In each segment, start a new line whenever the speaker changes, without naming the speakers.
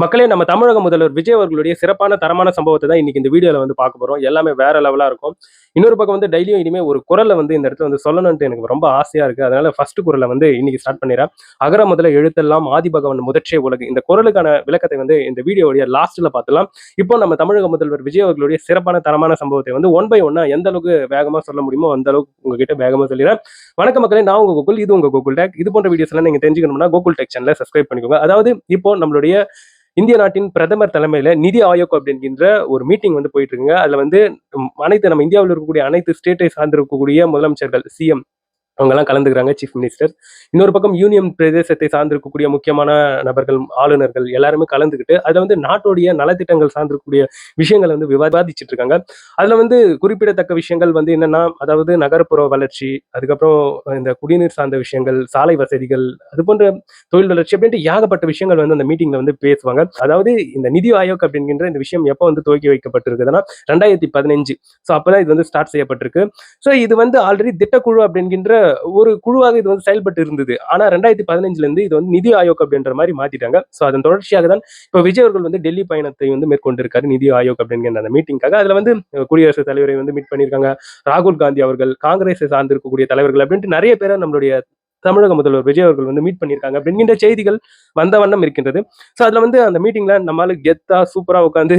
மக்களே நம்ம தமிழக முதல்வர் விஜய் அவர்களுடைய சிறப்பான தரமான சம்பவத்தை தான் இன்னைக்கு இந்த வீடியோல வந்து பார்க்க போறோம். எல்லாமே வேற லெவலா இருக்கும். இன்னொரு பக்கம் வந்து டெய்லியும் இனிமே ஒரு குரலை வந்து இந்த இடத்துல வந்து சொல்லணும்னு எனக்கு ரொம்ப ஆசையா இருக்கு. அதனால ஃபர்ஸ்ட் குரலை வந்து இன்னைக்கு ஸ்டார்ட் பண்ணிடுறேன். அகர முதல எழுத்தெல்லாம் ஆதிபகவன் முதற்றே உலகு. இந்த குரலுக்கான விளக்கத்தை வந்து இந்த வீடியோவுடைய லாஸ்ட்ல பார்த்துலாம். இப்போ நம்ம தமிழக முதல்வர் விஜய் அவர்களுடைய சிறப்பான தரமான சம்பவத்தை வந்து ஒன் பை ஒன்னா எந்த அளவுக்கு வேகமா சொல்ல முடியுமோ அந்த அளவுக்கு உங்ககிட்ட வேகமா சொல்லிடுறேன். வணக்கம் மக்களே, நான் உங்க கோகுல், இது உங்க கோகுல் டேக். இது போன்ற வீடியோஸ் எல்லாம் நீங்க தெரிஞ்சுக்கணும்னா கோகுல் டெக் சேனலை சப்ஸ்கிரைப் பண்ணிக்கோங்க. அதாவது இப்போ நம்மளுடைய இந்திய நாட்டின் பிரதமர் தலைமையில நிதி ஆயோக் அப்படின்ற ஒரு மீட்டிங் வந்து போயிட்டு இருக்குங்க. அதுல வந்து அனைத்து நம்ம இந்தியாவில் இருக்கக்கூடிய அனைத்து ஸ்டேட்டை சார்ந்திருக்கக்கூடிய முதலமைச்சர்கள், சிஎம் அவங்கெல்லாம் கலந்துக்கிறாங்க, சீஃப் மினிஸ்டர். இன்னொரு பக்கம் யூனியன் பிரதேசத்தை சார்ந்திருக்கக்கூடிய முக்கியமான நபர்கள், ஆளுநர்கள் எல்லாருமே கலந்துக்கிட்டு அதுல வந்து நாட்டுடைய நலத்திட்டங்கள் சார்ந்திருக்கக்கூடிய விஷயங்களை வந்து விவாதிச்சுட்டு இருக்காங்க. அதுல வந்து குறிப்பிடத்தக்க விஷயங்கள் வந்து என்னன்னா, அதாவது நகர்ப்புற வளர்ச்சி, அதுக்கப்புறம் இந்த குடிநீர் சார்ந்த விஷயங்கள், சாலை வசதிகள், அது போன்ற தொழில் வளர்ச்சி அப்படின்ட்டு ஏகப்பட்ட விஷயங்கள் வந்து அந்த மீட்டிங்ல வந்து பேசுவாங்க. அதாவது இந்த நிதி ஆயோக் அப்படிங்கிற இந்த விஷயம் எப்போ வந்து துவக்கி வைக்கப்பட்டிருக்குதுன்னா 2015. ஸோ அப்பதான் இது வந்து ஸ்டார்ட் செய்யப்பட்டிருக்கு. ஸோ இது வந்து ஆல்ரெடி திட்டக்குழு அப்படிங்கிற ஒரு குழுவாக இது வந்து செயல்பட்டு இருந்தது. ஆனா 2015ல இருந்து இது வந்து நிதி ஆயோக் அப்படின்ற மாதிரி மாத்திட்டாங்க. ஸோ அதன் தொடர்ச்சியாக தான் இப்போ விஜய் அவர்கள் வந்து டெல்லி பயணத்தை வந்து மேற்கொண்டிருக்காரு நிதி ஆயோக் அப்படிங்கிற அந்த மீட்டிங்காக. அதுல வந்து குடியரசுத் தலைவரை வந்து மீட் பண்ணியிருக்காங்க, ராகுல் காந்தி அவர்கள், காங்கிரஸை சார்ந்திருக்கக்கூடிய தலைவர்கள் அப்படின்ட்டு நிறைய பேரை நம்மளுடைய தமிழக முதல்வர் விஜய் அவர்கள் வந்து மீட் பண்ணியிருக்காங்க அப்படிங்கிற செய்திகள் வந்த வண்ணம் இருக்கின்றது. ஸோ அதுல வந்து அந்த மீட்டிங்ல நம்மளால கெத்தா சூப்பரா உட்காந்து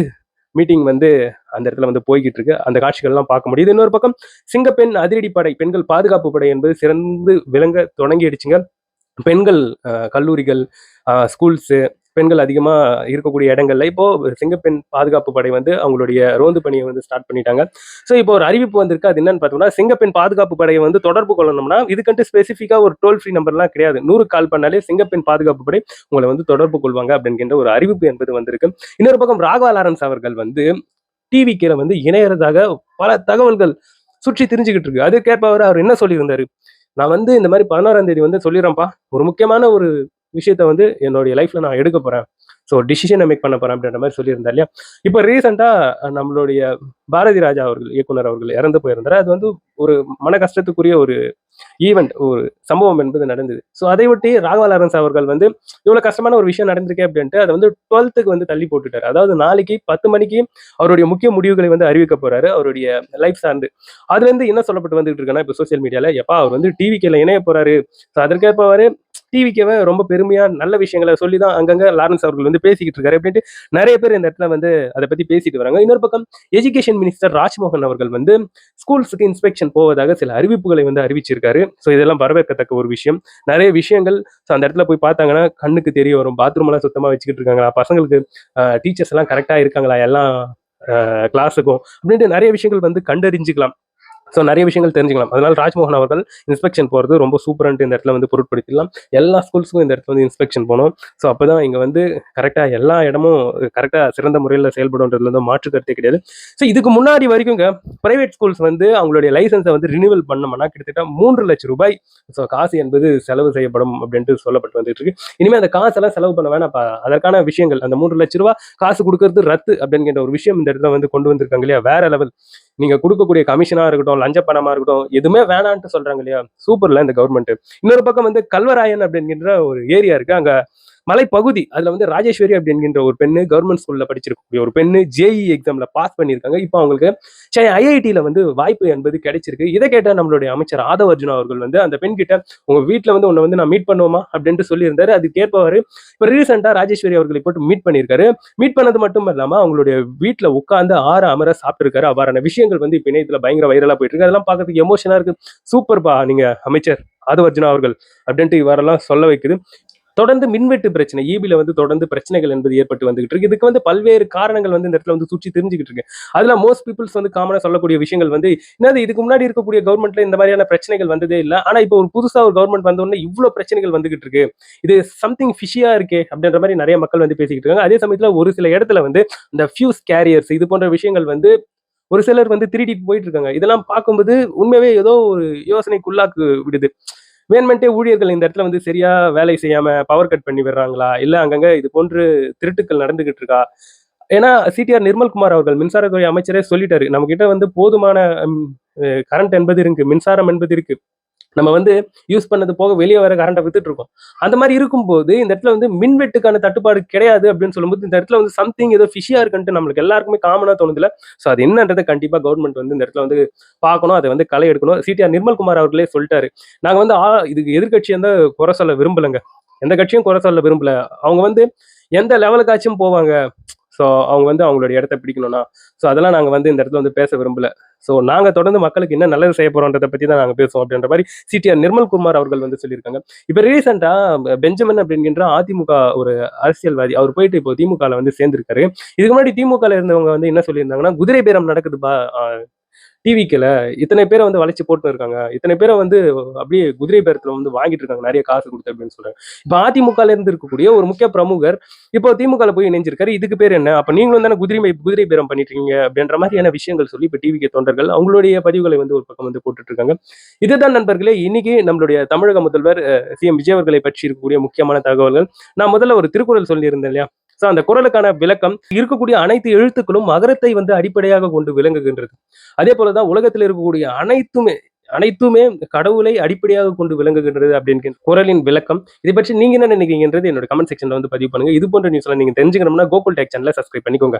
மீட்டிங் வந்து அந்த இடத்துல வந்து போய்கிட்டு இருக்கு. அந்த காட்சிகள்லாம் பார்க்க முடியுது. இன்னொரு பக்கம் சிங்கப்பெண் அதிரடிப்படை, பெண்கள் பாதுகாப்பு படை என்பது சிறந்து விளங்க தொடங்கிடுச்சுங்க. பெண்கள் கல்லூரிகள், ஸ்கூல்ஸு, பெண்கள் அதிகமா இருக்கக்கூடிய இடங்கள்ல இப்போ சிங்கப்பெண் பாதுகாப்பு படை வந்து அவங்களுடைய ரோந்து பணியை வந்து ஸ்டார்ட் பண்ணிட்டாங்க. ஸோ இப்போ ஒரு அறிவிப்பு வந்திருக்கு. அது என்னன்னு பார்த்தோம்னா, சிங்கப்பெண் பாதுகாப்பு படையை வந்து தொடர்பு கொள்ளணும்னா இதுக்கன்ட்டு ஸ்பெசிஃபிக்கா ஒரு டோல் ஃப்ரீ நம்பர்லாம் கிடையாது. 100 கால் பண்ணாலே சிங்கப்பெண் பாதுகாப்பு படை உங்களை வந்து தொடர்பு கொள்வாங்க அப்படிங்கிற ஒரு அறிவிப்பு என்பது வந்திருக்கு. இன்னொரு பக்கம் ராகவா லாரன்ஸ் அவர்கள் வந்து டிவிக்கேல வந்து இணையறதாக பல தகவல்கள் சுற்றி திரிஞ்சுக்கிட்டு இருக்கு. அதுக்கேற்ப அவர் என்ன சொல்லியிருந்தாரு, நான் வந்து இந்த மாதிரி 16ஆம் தேதி வந்து சொல்லிடுறேன்ப்பா, ஒரு முக்கியமான ஒரு விஷயத்த வந்து என்னுடைய லைஃப்ல நான் எடுக்க போறேன், ஸோ டிசிஷனை மேக் பண்ண போறேன் அப்படின்ற மாதிரி சொல்லியிருந்தார் இல்லையா. இப்போ ரீசெண்டா நம்மளுடைய பாரதி ராஜா அவர்கள், இயக்குனர் அவர்கள் இறந்து போயிருந்தாரு. அது வந்து ஒரு மன கஷ்டத்துக்குரிய ஒரு ஈவெண்ட், ஒரு சம்பவம் என்பது நடந்தது. ஸோ அதை ஒட்டி ராகவா லாரன்ஸ் அவர்கள் வந்து இவ்வளவு கஷ்டமான ஒரு விஷயம் நடந்திருக்கே அப்படின்ட்டு அதை வந்து 12th வந்து தள்ளி போட்டுட்டாரு. அதாவது நாளைக்கு 10 மணிக்கு அவருடைய முக்கிய முடிவுகளை வந்து அறிவிக்க போறாரு அவருடைய லைஃப் சார்ந்து. அதுல இருந்து என்ன சொல்லப்பட்டு வந்துட்டு இருக்குன்னா, இப்போ சோசியல் மீடியால எப்பா அவர் வந்து டிவிக்கேல இணைய போறாரு, ஸோ அதற்கேற்ப அவரு டிவிக்கேவை ரொம்ப பெருமையா நல்ல விஷயங்களை சொல்லி தான் அங்கங்க லாரன்ஸ் அவர்கள் வந்து பேசிக்கிட்டு இருக்காரு அப்படின்ட்டு நிறைய பேர் இந்த இடத்துல வந்து அதை பத்தி பேசிட்டு வராங்க. இன்னொரு பக்கம் எஜுகேஷன் மினிஸ்டர் ராஜ்மோகன் அவர்கள் வந்து ஸ்கூல்ஸுக்கு இன்ஸ்பெக்ஷன் போவதாக சில அறிவிப்புகளை வந்து அறிவிச்சிருக்காரு. ஸோ இதெல்லாம் வரவேற்கத்தக்க ஒரு விஷயம். நிறைய விஷயங்கள் ஸோ அந்த இடத்துல போய் பார்த்தாங்கன்னா கண்ணுக்கு தெரிய வரும். பாத்ரூம் எல்லாம் சுத்தமா வச்சுக்கிட்டு இருக்காங்களா, பசங்களுக்கு டீச்சர்ஸ் எல்லாம் கரெக்டா இருக்காங்களா எல்லாம் கிளாஸுக்கும் அப்படின்ட்டு நிறைய விஷயங்கள் வந்து கண்டறிஞ்சுக்கலாம். ஸோ நிறைய விஷயங்கள் தெரிஞ்சுக்கலாம். அதனால ராஜ்மோகன் அவர்கள் இன்ஸ்பெக்ஷன் போகிறது ரொம்ப சூப்பரான்ட்டு இந்த இடத்துல வந்து பொருட்படுத்திடலாம். எல்லா ஸ்கூல்ஸுக்கும் இந்த இடத்துல வந்து இன்ஸ்பெக்ஷன் போகணும். ஸோ அப்போ தான் இங்கே வந்து கரெக்டாக எல்லா இடமும் கரெக்டாக சிறந்த முறையில் செயல்படுன்றதுல வந்து மாற்று கருத்தே கிடையாது. ஸோ இதுக்கு முன்னாடி வரைக்கும்ங்க பிரைவேட் ஸ்கூல்ஸ் வந்து அவங்களுடைய லைசன்ஸை வந்து ரினியூவல் பண்ணோம்னா கிட்டத்தட்ட 3 லட்சம் ரூபாய் ஸோ காசு என்பது செலவு செய்யப்படும் அப்படின்ட்டு சொல்லப்பட்டு வந்துட்டு இருக்கு. இனிமேல் அந்த காசெல்லாம் செலவு பண்ண வேணாம், அதற்கான விஷயங்கள் அந்த 3 லட்ச ரூபாய் காசு கொடுக்கறது ரத்து அப்படிங்கிற ஒரு விஷயம் இந்த இடத்துல வந்து கொண்டு வந்திருக்காங்க இல்லையா. வேற லெவல். நீங்க கொடுக்கக்கூடிய கமிஷனா இருக்கட்டும், லஞ்ச பணமா இருக்கட்டும், எதுவுமே வேணான்ட்டு சொல்றாங்க இல்லையா. சூப்பர்ல இந்த கவர்மெண்ட். இன்னொரு பக்கம் வந்து கல்வராயன் அப்படிங்கிற ஒரு ஏரியா இருக்கு, அங்க மலைப்பகுதி. அதுல வந்து ராஜேஸ்வரி அப்படிங்கிற ஒரு பெண்ணு கவர்மெண்ட் ஸ்கூல்ல படிச்சிருக்கக்கூடிய ஒரு பெண்ணு ஜேஇ எக்ஸாம்ல பாஸ் பண்ணியிருக்காங்க. இப்போ அவங்களுக்கு ஐஐடியில வந்து வாய்ப்பு என்பது கிடைச்சிருக்கு. இதை கேட்ட நம்மளுடைய அமைச்சர் ஆதவ் அர்ஜுனா அவர்கள் வந்து அந்த பெண் கிட்ட உங்க வீட்டுல வந்து உன்னை வந்து நான் மீட் பண்ணுவோமா அப்படின்ட்டு சொல்லியிருந்தாரு. அது கேட்பவாரு. இப்ப ரீசெண்டா ராஜேஸ்வரி அவர்களை போட்டு மீட் பண்ணியிருக்காரு. மீட் பண்ணது மட்டும் இல்லாம அவங்களுடைய வீட்டுல உட்கார்ந்து அமர சாப்பிட்டு இருக்காரு. அவ்வாறான விஷயங்கள் வந்து இப்ப இணையத்துல பயங்கர வைரலா போயிட்டு இருக்கு. அதெல்லாம் பார்க்கறதுக்கு எமோஷனா இருக்கு. சூப்பர்பா நீங்க அமைச்சர் ஆதவ் அர்ஜுனா அவர்கள் அப்படின்ட்டு இவரெல்லாம் சொல்ல வைக்குது. தொடர்ந்து மின்வெட்டு பிரச்சனை, ஈபில வந்து தொடர்ந்து பிரச்சனைகள் என்பது ஏற்பட்டு வந்துகிட்டு இருக்கு. இதுக்கு வந்து பல்வேறு காரணங்கள் வந்து இந்த இடத்துல வந்து சுற்றி தெரிஞ்சுக்கிட்டு இருக்கு. அதுல மோஸ்ட் பீப்புள்ஸ் வந்து காமனா சொல்லக்கூடிய விஷயங்கள் வந்து என்னது, இதுக்கு முன்னாடி இருக்கக்கூடிய கவர்மெண்ட்ல இந்த மாதிரியான பிரச்சனைகள் வந்ததே இல்லை, ஆனா இப்போ ஒரு புதுசா ஒரு கவர்மெண்ட் வந்த உடனே இவ்வளவு பிரச்சனைகள் வந்துகிட்டு இருக்கு, இது சம்திங் ஃபிஷியா இருக்கே அப்படின்ற மாதிரி நிறைய மக்கள் வந்து பேசிக்கிட்டு இருக்காங்க. அதே சமயத்துல ஒரு சில இடத்துல வந்து இந்த ஃபியூஸ் கேரியர்ஸ் இது போன்ற விஷயங்கள் வந்து ஒரு சிலர் வந்து திருடிட்டு போயிட்டு இருக்காங்க. இதெல்லாம் பார்க்கும்போது உண்மையாவே ஏதோ ஒரு யோசனைக்குள்ளாக்கு விடுது. வேணுமென்ட்டே ஊழியர்கள் இந்த இடத்துல வந்து சரியா வேலை செய்யாம பவர் கட் பண்ணி விடுறாங்களா, இல்ல அங்கங்க இது போன்று திருட்டுக்கள் நடந்துகிட்டு இருக்கா. ஏன்னா சிடிஆர் நிர்மல்குமார் அவர்கள் மின்சாரத்துறை அமைச்சரே சொல்லிட்டாரு, நம்ம கிட்ட வந்து போதுமான கரண்ட் என்பது இருக்கு, மின்சாரம் என்பது இருக்கு, நம்ம வந்து யூஸ் பண்ணது போக வெளியே வர கரண்ட்டை வித்துட்டு இருக்கோம். அந்த மாரி இருக்கும்போது, இந்த இடத்துல வந்து மின்வெட்டுக்கான தட்டுப்பாடு கிடையாது அப்படின்னு சொல்லும்போது, இந்த இடத்துல வந்து சம்திங் ஏதோ ஃபிஷ்ஷியா இருக்குன்ட்டு நம்மளுக்கு எல்லாருக்குமே காமனா தோணுதுல்ல. ஸோ அது என்னன்றத கண்டிப்பா கவர்ன்மெண்ட் வந்து இந்த இடத்துல வந்து பார்க்கணும். அத வந்து களை எடுக்கணும். சிடிஆர் நிர்மல்குமார் அவர்களே சொல்ட்டாரு. நாங்க வந்து இதுக்கு எதிர்க்கட்சியா இருந்தா குறை சொல்ல விரும்பலங்க. எந்த கட்சியும் குறை சொல்ல விரும்பல. அவங்க வந்து எந்த லெவலுக்காச்சும் போவாங்க. ஸோ அவங்க வந்து அவங்களுடைய இடத்த பிடிக்கணும்னா, ஸோ அதெல்லாம் நாங்க வந்து இந்த இடத்துல வந்து பேச விரும்பல. ஸோ நாங்க தொடர்ந்து மக்களுக்கு என்ன நல்லது செய்ய போறோம்ன்றத பத்தி தான் நாங்க பேசுவோம் அப்படின்ற மாரி சிடிஆர் நிர்மல்குமார் அவர்கள் வந்து சொல்லியிருக்காங்க. இப்ப ரீசென்ட்டா பெஞ்சமின் அப்படிங்கின்ற அதிமுக ஒரு அரசியல்வாதி. அவர் போயிட்டு இப்போ திமுகல வந்து சேர்ந்திருக்காரு. இதுக்கு முன்னாடி திமுகல இருந்தவங்க வந்து என்ன சொல்லியிருந்தாங்கன்னா, குதிரை பேரம் நடக்குதுப்பா. டிவிக்கேல இத்தனை பேரை வந்து வளைச்சு போட்டுன்னு இருக்காங்க. இத்தனை பேரை வந்து அப்படியே குதிரை பேரத்துல வந்து வாங்கிட்டு இருக்காங்க. நெறைய காசு குடுத்து அப்படின்னு சொல்றாங்க. இப்ப அதிமுகல இருந்து இருக்கக்கூடிய ஒரு முக்கிய பிரமுகர் இப்போ திமுகல போய் இணைஞ்சிருக்காரு. இதுக்கு பேர் என்ன? அப்ப நீங்களும் தானே குதிரை பேரம் பண்ணிட்டு இருக்கீங்க அப்படின்ற மாதிரியான விஷயங்கள் சொல்லி இப்ப டிவிகே தொண்டர்கள் அவங்களுடைய பதிவுகளை வந்து ஒரு பக்கம் வந்து போட்டுட்டு இருக்காங்க. இதுதான் நண்பர்களே இன்னைக்கு நம்மளுடைய தமிழக முதல்வர் சிஎம் விஜய் அவர்களை பற்றி இருக்கக்கூடிய முக்கியமான தகவல்கள். நான் முதல்ல ஒரு திருக்குறள் சொல்லியிருந்தேன் இல்லையா? ஸோ அந்த குறளுக்கான விளக்கம் இருக்கக்கூடிய அனைத்து எழுத்துக்களும் மகரத்தை வந்து அடிப்படையாக கொண்டு விளங்குகின்றது. அதே போலதான் உலகத்தில் இருக்கக்கூடிய அனைத்துமே கடவுளை அடிப்படையாக கொண்டு விளங்குகின்றது அப்படின்னு குறளின் விளக்கம். இதை பற்றி நீங்க என்ன நினைக்கிறீங்கன்றது என்னோட கமெண்ட் செக்ஷன்ல வந்து பதிவு பண்ணுங்க. இது போன்ற நியூஸ் எல்லாம் நீங்க தெரிஞ்சுக்கணும்னா கோகுல் டெக் சேனலை சப்ஸ்கிரைப் பண்ணிக்கோங்க.